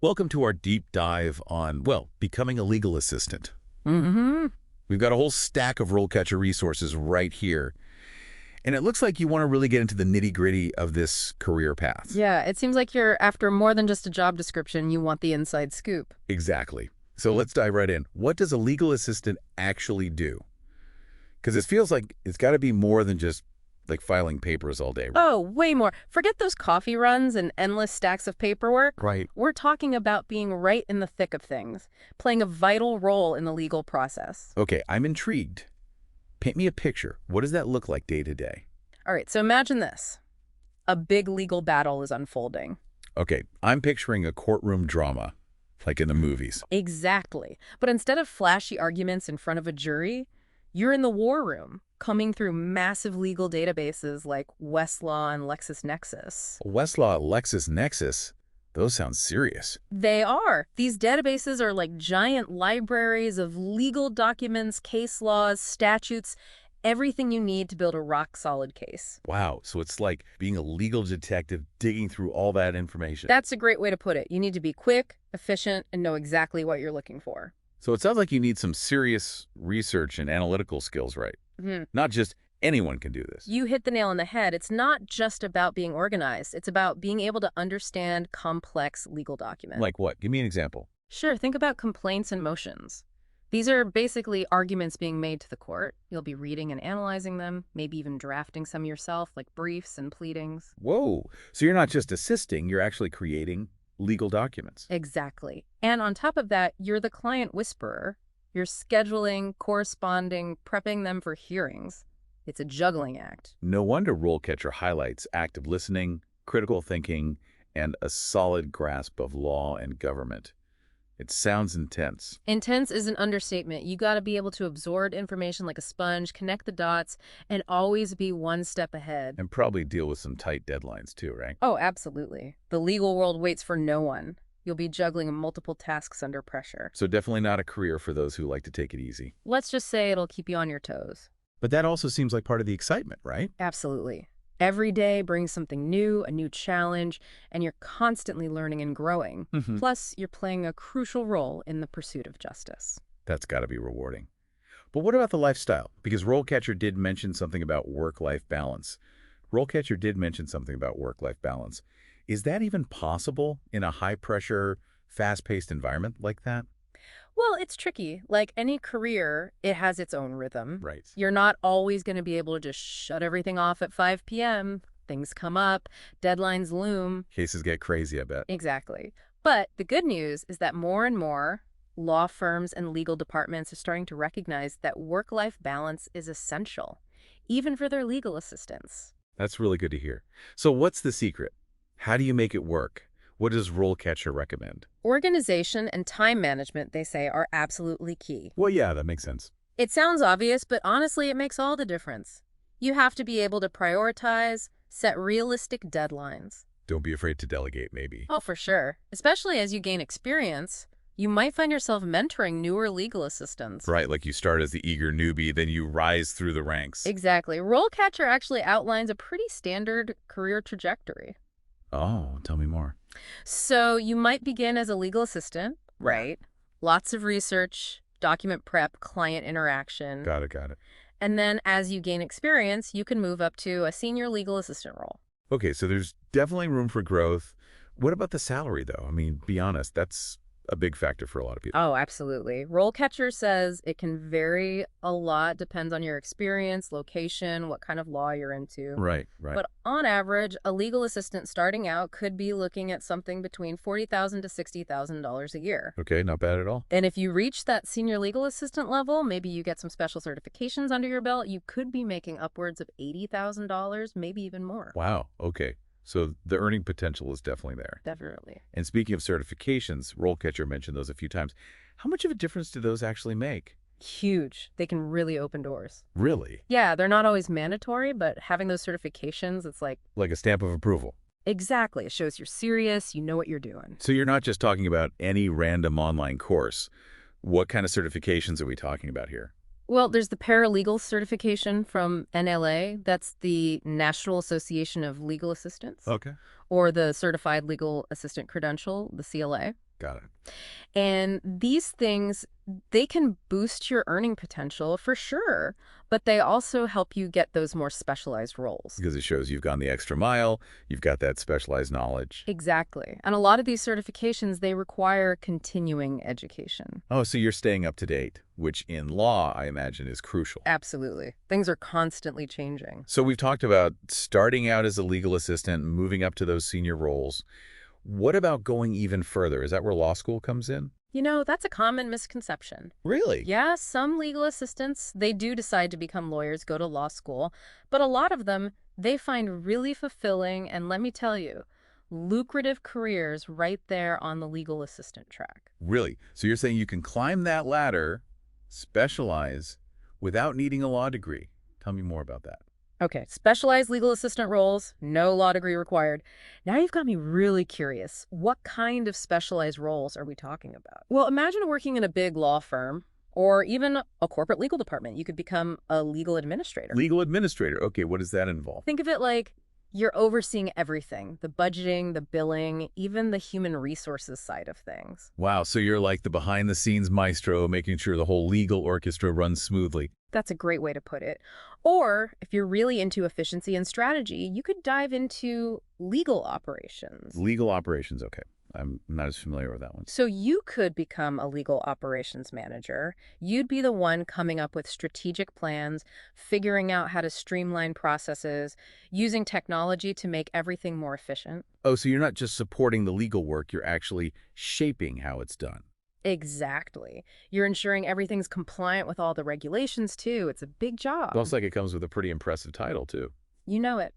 Welcome to our deep dive on, well, becoming a legal assistant. Mm-hmm. We've got a whole stack of RoleCatcher resources right here. And it looks like you want to really get into the nitty-gritty of this career path. Yeah, it seems like you're after more than just a job description. You want the inside scoop. Exactly. So let's dive right in. What does a legal assistant actually do? Because it feels like it's got to be more than just like filing papers all day. Oh, way more. Forget those coffee runs and endless stacks of paperwork. Right. We're talking about being right in the thick of things, playing a vital role in the legal process. Okay, I'm intrigued. Paint me a picture. What does that look like day to day? All right, so imagine this. A big legal battle is unfolding. Okay, I'm picturing a courtroom drama, like in the movies. Exactly. But instead of flashy arguments in front of a jury, you're in the war room, combing through massive legal databases like Westlaw and LexisNexis. Westlaw, LexisNexis, those sound serious. They are. These databases are like giant libraries of legal documents, case laws, statutes, everything you need to build a rock-solid case. Wow, so it's like being a legal detective digging through all that information. That's a great way to put it. You need to be quick, efficient, and know exactly what you're looking for. So it sounds like you need some serious research and analytical skills, right? Not just anyone can do this. You hit the nail on the head. It's not just about being organized. It's about being able to understand complex legal documents. Like what? Give me an example. Sure, think about complaints and motions. These are basically arguments being made to the court. You'll be reading and analyzing them, maybe even drafting some yourself, like briefs and pleadings. Whoa, so you're not just assisting, you're actually creating legal documents. Exactly. And on top of that, you're the client whisperer. You're scheduling, corresponding, prepping them for hearings. It's a juggling act. No wonder RoleCatcher highlights active listening, critical thinking, and a solid grasp of law and government. It sounds intense. Intense is an understatement. You got to be able to absorb information like a sponge, connect the dots, and always be one step ahead. And probably deal with some tight deadlines too, right? Oh, absolutely. The legal world waits for no one. You'll be juggling multiple tasks under pressure. So definitely not a career for those who like to take it easy. Let's just say it'll keep you on your toes. But that also seems like part of the excitement, right? Absolutely. Every day brings something new, a new challenge, and you're constantly learning and growing. Plus, you're playing a crucial role in the pursuit of justice. That's got to be rewarding. But what about the lifestyle? Because RoleCatcher did mention something about work-life balance. RoleCatcher did mention something about work-life balance. Is that even possible in a high-pressure, fast-paced environment like that? Well, it's tricky. Like any career, it has its own rhythm. Right. You're not always going to be able to just shut everything off at 5 p.m. Things come up, deadlines loom. Cases get crazy, I bet. Exactly. But the good news is that more and more law firms and legal departments are starting to recognize that work-life balance is essential, even for their legal assistants. That's really good to hear. So what's the secret? How do you make it work? What does RoleCatcher recommend? Organization and time management, they say, are absolutely key. Well, yeah, that makes sense. It sounds obvious, but honestly, it makes all the difference. You have to be able to prioritize, set realistic deadlines. Don't be afraid to delegate, maybe. Oh, for sure. Especially as you gain experience, you might find yourself mentoring newer legal assistants. Right, like you start as the eager newbie, then you rise through the ranks. Exactly. RoleCatcher actually outlines a pretty standard career trajectory. Oh, tell me more. So you might begin as a legal assistant, right? Lots of research, document prep, client interaction. Got it. And then as you gain experience, you can move up to a senior legal assistant role. Okay, so there's definitely room for growth. What about the salary, though? I mean, be honest, that's a big factor for a lot of people. Oh, absolutely. RoleCatcher says it can vary a lot, depends on your experience, location, what kind of law you're into. Right. But on average, a legal assistant starting out could be looking at something between $40,000 to $60,000 a year. Okay, not bad at all. And if you reach that senior legal assistant level, maybe you get some special certifications under your belt, you could be making upwards of $80,000, maybe even more. Wow, okay. So the earning potential is definitely there. Definitely. And speaking of certifications, RoleCatcher mentioned those a few times. How much of a difference do those actually make? Huge. They can really open doors. Really? Yeah, they're not always mandatory, but having those certifications, it's like... Like a stamp of approval. Exactly. It shows you're serious, you know what you're doing. So you're not just talking about any random online course. What kind of certifications are we talking about here? Well, there's the paralegal certification from NLA. That's the National Association of Legal Assistants. Okay. Or the Certified Legal Assistant Credential, the CLA. Got it. And these things, they can boost your earning potential for sure, but they also help you get those more specialized roles. Because it shows you've gone the extra mile, you've got that specialized knowledge. Exactly. And a lot of these certifications, they require continuing education. Oh, so you're staying up to date, which in law, I imagine, is crucial. Absolutely. Things are constantly changing. So we've talked about starting out as a legal assistant, moving up to those senior roles. What about going even further? Is that where law school comes in? You know, that's a common misconception. Really? Yeah, some legal assistants, they do decide to become lawyers, go to law school, but a lot of them, they find really fulfilling and, let me tell you, lucrative careers right there on the legal assistant track. Really? So you're saying you can climb that ladder, specialize, without needing a law degree. Tell me more about that. Okay, specialized legal assistant roles, no law degree required. Now you've got me really curious. What kind of specialized roles are we talking about? Well, imagine working in a big law firm or even a corporate legal department. You could become a legal administrator. Legal administrator. Okay, what does that involve? Think of it like you're overseeing everything, the budgeting, the billing, even the human resources side of things. Wow, so you're like the behind-the-scenes maestro, making sure the whole legal orchestra runs smoothly. That's a great way to put it. Or if you're really into efficiency and strategy, you could dive into legal operations. Legal operations, okay. I'm not as familiar with that one. So you could become a legal operations manager. You'd be the one coming up with strategic plans, figuring out how to streamline processes, using technology to make everything more efficient. Oh, so you're not just supporting the legal work, you're actually shaping how it's done. Exactly. You're ensuring everything's compliant with all the regulations, too. It's a big job. Looks like it comes with a pretty impressive title, too. You know it.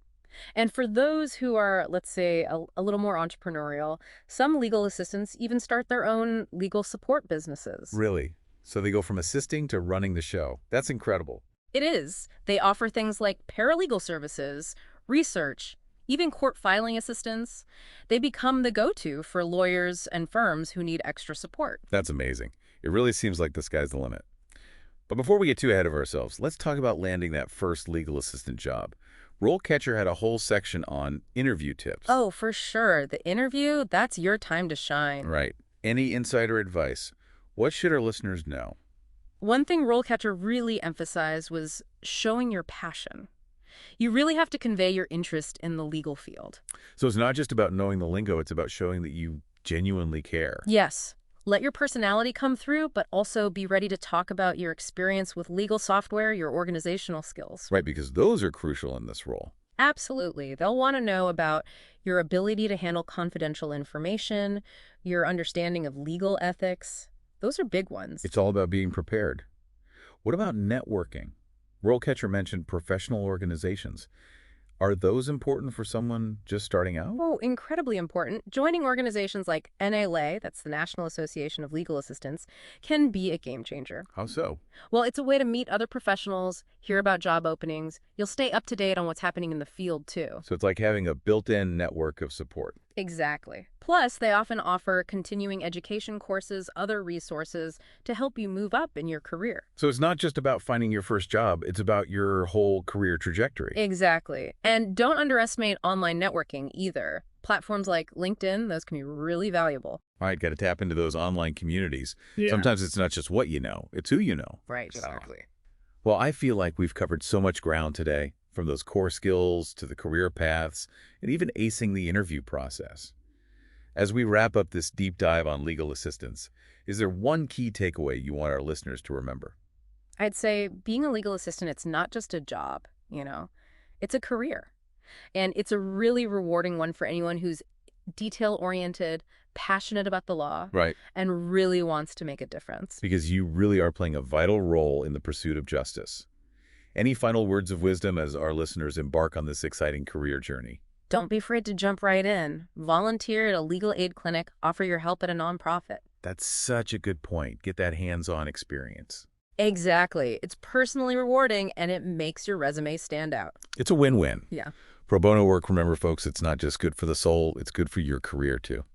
And for those who are, let's say, a little more entrepreneurial, some legal assistants even start their own legal support businesses. Really? So they go from assisting to running the show. That's incredible. It is. They offer things like paralegal services, research, even court filing assistance. They become the go-to for lawyers and firms who need extra support. That's amazing. It really seems like the sky's the limit. But before we get too ahead of ourselves, let's talk about landing that first legal assistant job. RoleCatcher had a whole section on interview tips. Oh, for sure. The interview, that's your time to shine. Right. Any insider advice? What should our listeners know? One thing RoleCatcher really emphasized was showing your passion. You really have to convey your interest in the legal field. So it's not just about knowing the lingo, it's about showing that you genuinely care. Yes. Let your personality come through, but also be ready to talk about your experience with legal software, your organizational skills. Right, because those are crucial in this role. Absolutely. They'll want to know about your ability to handle confidential information, your understanding of legal ethics. Those are big ones. It's all about being prepared. What about networking? RoleCatcher mentioned professional organizations. Are those important for someone just starting out? Oh, incredibly important. Joining organizations like NLA, that's the National Association of Legal Assistants, can be a game changer. How so? Well, it's a way to meet other professionals, hear about job openings. You'll stay up to date on what's happening in the field, too. So it's like having a built-in network of support. Exactly. Plus, they often offer continuing education courses, other resources to help you move up in your career. So it's not just about finding your first job, it's about your whole career trajectory. Exactly. And don't underestimate online networking either. Platforms like LinkedIn, those can be really valuable. All right, got to tap into those online communities. Yeah. Sometimes it's not just what you know, it's who you know. Right, exactly. Well, I feel like we've covered so much ground today, from those core skills to the career paths, and even acing the interview process. As we wrap up this deep dive on legal assistance, is there one key takeaway you want our listeners to remember? I'd say being a legal assistant, it's not just a job, it's a career. And it's a really rewarding one for anyone who's detail-oriented, passionate about the law, Right. and really wants to make a difference. Because you really are playing a vital role in the pursuit of justice. Any final words of wisdom as our listeners embark on this exciting career journey? Don't be afraid to jump right in. Volunteer at a legal aid clinic, offer your help at a nonprofit. That's such a good point. Get that hands-on experience. Exactly. It's personally rewarding, and it makes your resume stand out. It's a win-win. Yeah. Pro bono work, remember, folks, it's not just good for the soul, it's good for your career, too.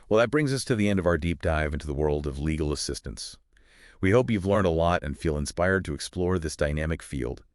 Well, that brings us to the end of our deep dive into the world of legal assistance. We hope you've learned a lot and feel inspired to explore this dynamic field.